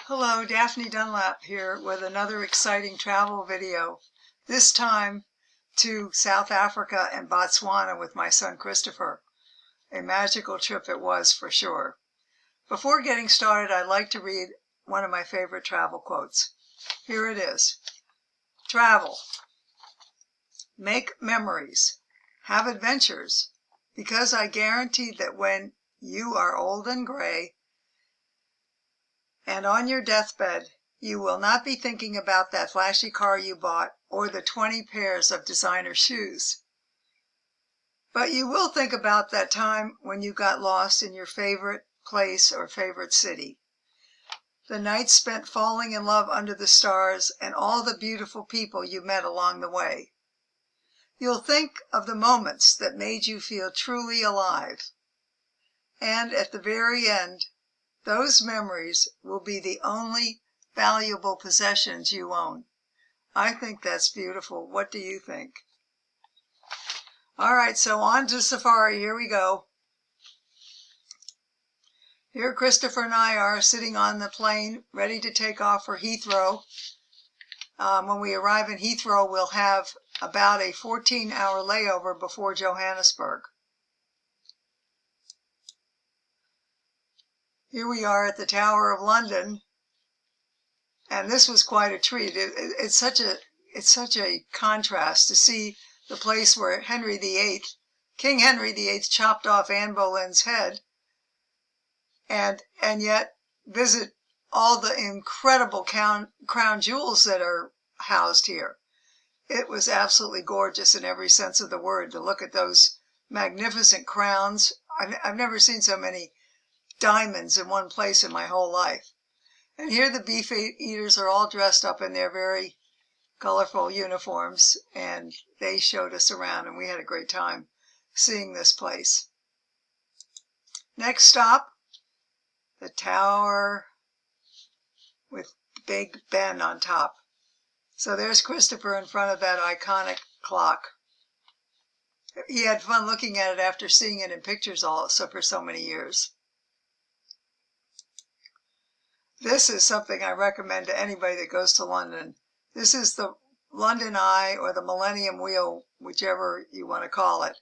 Hello, Daphne Dunlap here with another exciting travel video, this time to South Africa and Botswana with my son Christopher. A magical trip it was for sure. Before getting started, I'd like to read one of my favorite travel quotes. Here it is. Travel. Make memories. Have adventures. Because I guarantee that when you are old and gray, and on your deathbed, you will not be thinking about that flashy car you bought or the 20 pairs of designer shoes. But you will think about that time when you got lost in your favorite place or favorite city. The nights spent falling in love under the stars and all the beautiful people you met along the way. You'll think of the moments that made you feel truly alive. And at the very end, those memories will be the only valuable possessions you own. I think that's beautiful. What do you think? All right, so on to safari. Here we go. Here Christopher and I are sitting on the plane, ready to take off for Heathrow. When we arrive in Heathrow, we'll have about a 14-hour layover before Johannesburg. Here we are at the Tower of London, and this was quite a treat. It's such a contrast to see the place where King Henry VIII chopped off Anne Boleyn's head, and yet visit all the incredible crown jewels that are housed here. It was absolutely gorgeous in every sense of the word to look at those magnificent crowns. I've never seen so many diamonds in one place in my whole life. And here the beef eaters are all dressed up in their very colorful uniforms, and they showed us around, and we had a great time seeing this place. Next stop, the tower with Big Ben on top. So there's Christopher in front of that iconic clock. He had fun looking at it after seeing it in pictures also for so many years. This is something I recommend to anybody that goes to London. This is the London Eye or the Millennium Wheel, whichever you want to call it.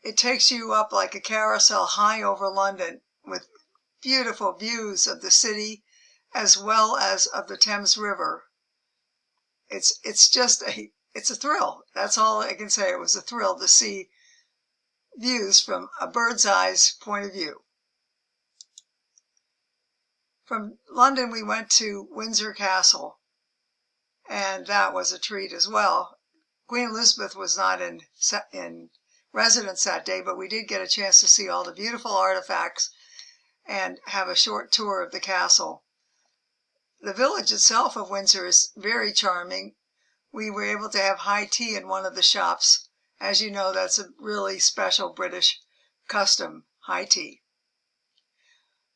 It takes you up like a carousel high over London with beautiful views of the city as well as of the Thames River. It's a thrill. That's all I can say. It was a thrill to see views from a bird's eye's point of view. From London, we went to Windsor Castle, and that was a treat as well. Queen Elizabeth was not in residence that day, but we did get a chance to see all the beautiful artifacts and have a short tour of the castle. The village itself of Windsor is very charming. We were able to have high tea in one of the shops. As you know, that's a really special British custom, high tea.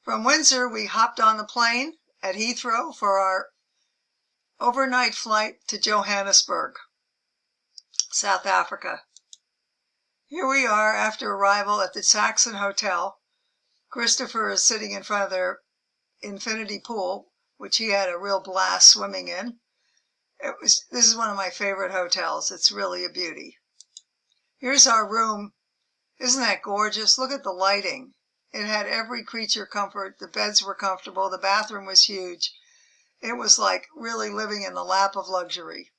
From Windsor, we hopped on the plane at Heathrow for our overnight flight to Johannesburg, South Africa. Here we are after arrival at the Saxon Hotel. Christopher is sitting in front of their infinity pool, which he had a real blast swimming in. This is one of my favorite hotels. It's really a beauty. Here's our room. Isn't that gorgeous? Look at the lighting. It had every creature comfort. The beds were comfortable. The bathroom was huge. It was like really living in the lap of luxury.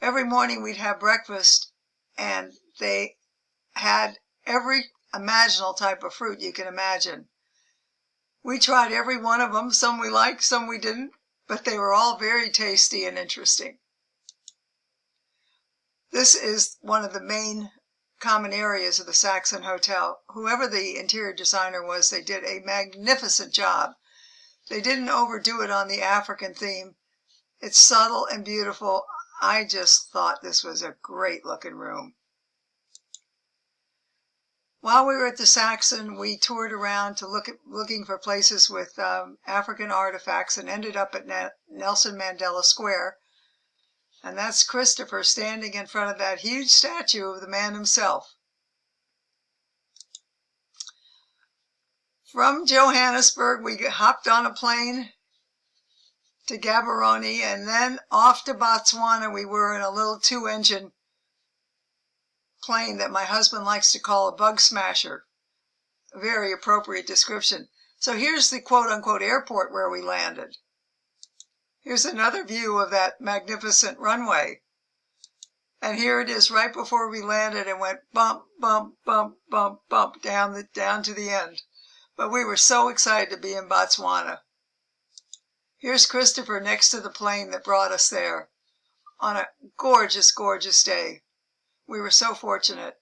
Every morning we'd have breakfast, and they had every imaginable type of fruit you can imagine. We tried every one of them. Some we liked, some we didn't, but they were all very tasty and interesting. This is one of the main common areas of the Saxon Hotel. Whoever the interior designer was, they did a magnificent job. They didn't overdo it on the African theme. It's subtle and beautiful. I just thought this was a great looking room. While we were at the Saxon, we toured around to looking for places with African artifacts and ended up at Nelson Mandela Square. And that's Christopher standing in front of that huge statue of the man himself. From Johannesburg, we hopped on a plane to Gaborone, and then off to Botswana. We were in a little 2-engine plane that my husband likes to call a bug smasher. A very appropriate description. So here's the quote-unquote airport where we landed. Here's another view of that magnificent runway. And here it is right before we landed and went bump, bump, bump, bump, bump down to the end. But we were so excited to be in Botswana. Here's Christopher next to the plane that brought us there on a gorgeous, gorgeous day. We were so fortunate.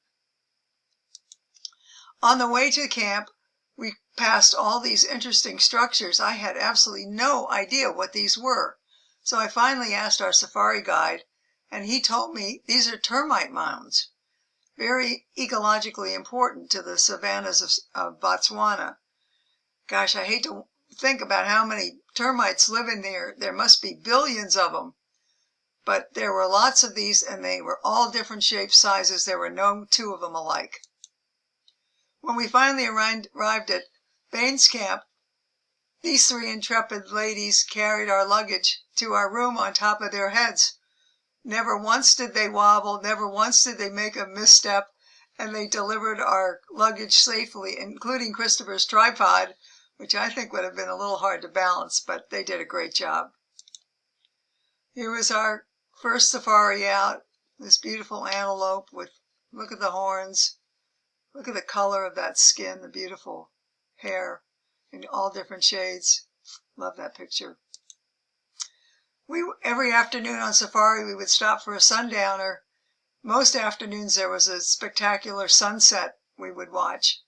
On the way to camp, we passed all these interesting structures. I had absolutely no idea what these were. So I finally asked our safari guide, and he told me these are termite mounds, very ecologically important to the savannas of Botswana. Gosh, I hate to think about how many termites live in there. There must be billions of them. But there were lots of these, and they were all different shapes, sizes. There were no two of them alike. When we finally arrived at Baines Camp, these 3 intrepid ladies carried our luggage to our room on top of their heads. Never once did they wobble, never once did they make a misstep, and they delivered our luggage safely, including Christopher's tripod, which I think would have been a little hard to balance, but they did a great job. Here was our first safari out, this beautiful antelope with, look at the horns, look at the color of that skin, the beautiful hair in all different shades. Love that picture. Every afternoon on safari, we would stop for a sundowner. Most afternoons there was a spectacular sunset we would watch.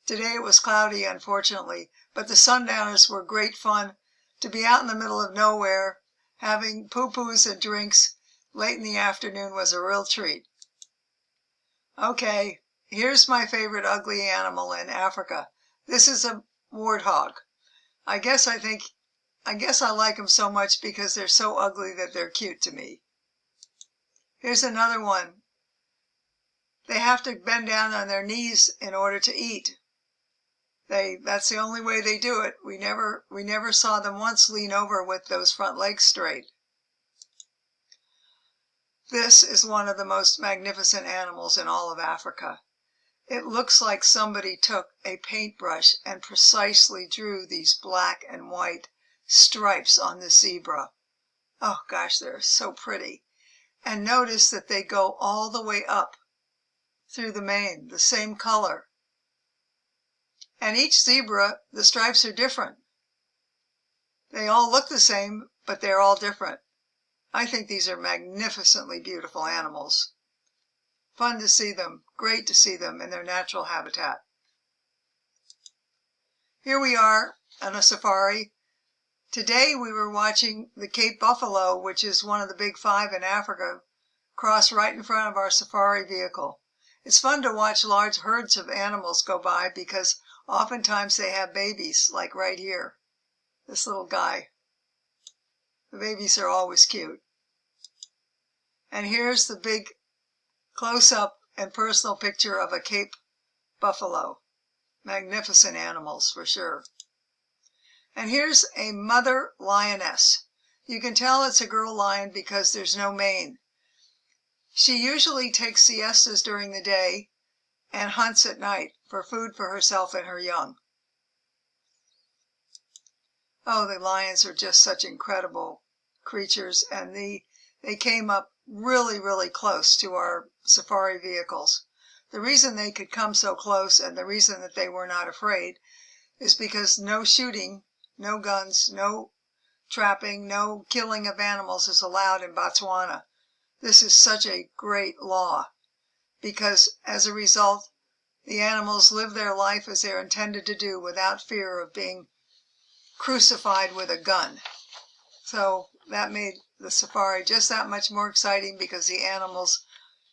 Today it was cloudy, unfortunately, but the sundowners were great fun. To be out in the middle of nowhere, having poo-poos and drinks late in the afternoon was a real treat. Okay, here's my favorite ugly animal in Africa. This is a warthog. I guess I like them so much because they're so ugly that they're cute to me. Here's another one. They have to bend down on their knees in order to eat. That's the only way they do it. We never saw them once lean over with those front legs straight. This is one of the most magnificent animals in all of Africa. It looks like somebody took a paintbrush and precisely drew these black and white stripes on the zebra. Oh gosh, they're so pretty. And notice that they go all the way up through the mane, the same color. And each zebra, the stripes are different. They all look the same, but they're all different. I think these are magnificently beautiful animals. Fun to see them, great to see them in their natural habitat. Here we are on a safari. Today we were watching the Cape buffalo, which is one of the big 5 in Africa, cross right in front of our safari vehicle. It's fun to watch large herds of animals go by because oftentimes they have babies, like right here, this little guy. The babies are always cute. And here's the big close-up and personal picture of a Cape buffalo. Magnificent animals for sure. And here's a mother lioness. You can tell it's a girl lion because there's no mane. She usually takes siestas during the day and hunts at night for food for herself and her young. Oh, the lions are just such incredible creatures, and they came up really, really close to our safari vehicles. The reason they could come so close and the reason that they were not afraid is because no shooting, no guns, no trapping, no killing of animals is allowed in Botswana. This is such a great law because as a result, the animals live their life as they're intended to do without fear of being crucified with a gun. So that made the safari just that much more exciting because the animals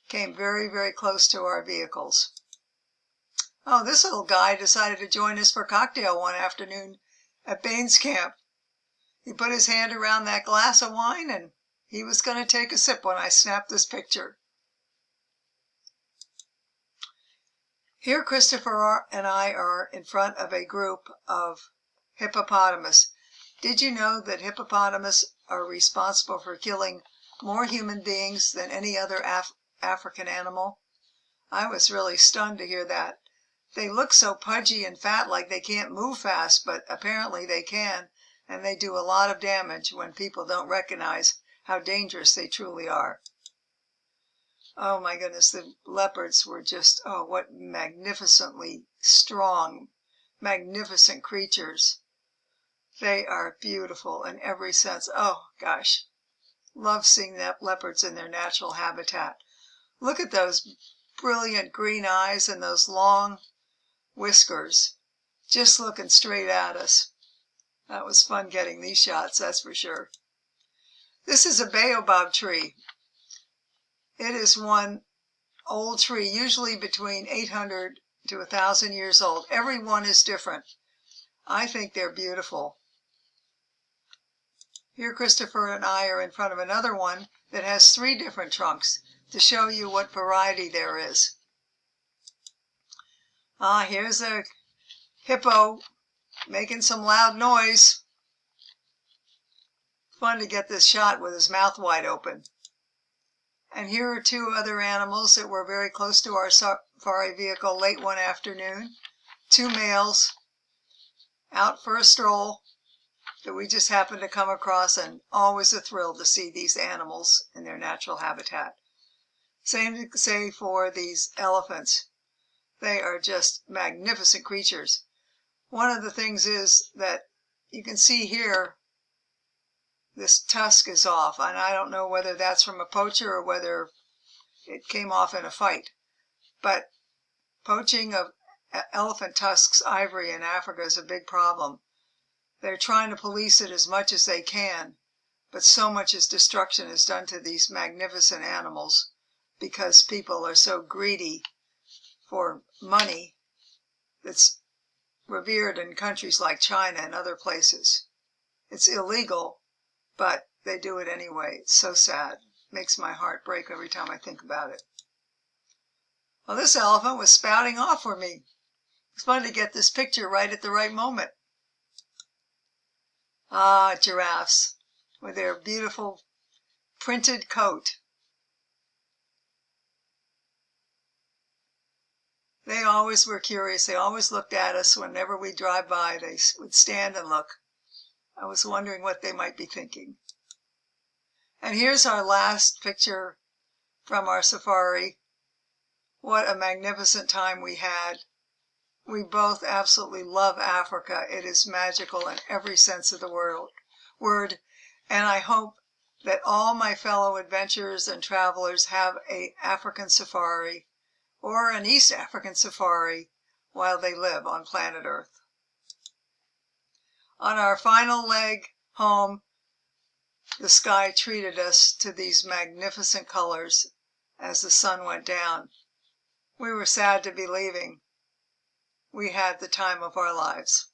came very, very close to our vehicles. Oh, this little guy decided to join us for cocktail one afternoon at Baines Camp. He put his hand around that glass of wine and he was going to take a sip when I snapped this picture. Here Christopher and I are in front of a group of hippopotamus. Did you know that hippopotamus are responsible for killing more human beings than any other African animal? I was really stunned to hear that. They look so pudgy and fat, like they can't move fast, but apparently they can, and they do a lot of damage when people don't recognize how dangerous they truly are. Oh my goodness, the leopards were just, oh, what magnificently strong, magnificent creatures. They are beautiful in every sense. Oh gosh, love seeing leopards in their natural habitat. Look at those brilliant green eyes and those long whiskers, just looking straight at us. That was fun getting these shots, that's for sure. This is a baobab tree. It is one old tree, usually between 800 to 1,000 years old. Every one is different. I think they're beautiful. Here Christopher and I are in front of another one that has 3 different trunks to show you what variety there is. Here's a hippo making some loud noise. Fun to get this shot with his mouth wide open. And here are 2 other animals that were very close to our safari vehicle late one afternoon. 2 males out for a stroll that we just happened to come across, and always a thrill to see these animals in their natural habitat. Same to say for these elephants. They are just magnificent creatures. One of the things is that you can see here this tusk is off, and I don't know whether that's from a poacher or whether it came off in a fight. But poaching of elephant tusks ivory in Africa is a big problem. They're trying to police it as much as they can, but so much destruction is done to these magnificent animals because people are so greedy for money that's revered in countries like China and other places. It's illegal, but they do it anyway. It's so sad. It makes my heart break every time I think about it. Well, this elephant was spouting off for me. It's fun to get this picture right at the right moment. Giraffes with their beautiful printed coat. They always were curious. They always looked at us whenever we drive by. They would stand and look. I was wondering what they might be thinking. And here's our last picture from our safari. What a magnificent time we had. We both absolutely love Africa. It is magical in every sense of the word. And I hope that all my fellow adventurers and travelers have an African safari or an East African safari while they live on planet Earth. On our final leg home, the sky treated us to these magnificent colors as the sun went down. We were sad to be leaving. We had the time of our lives.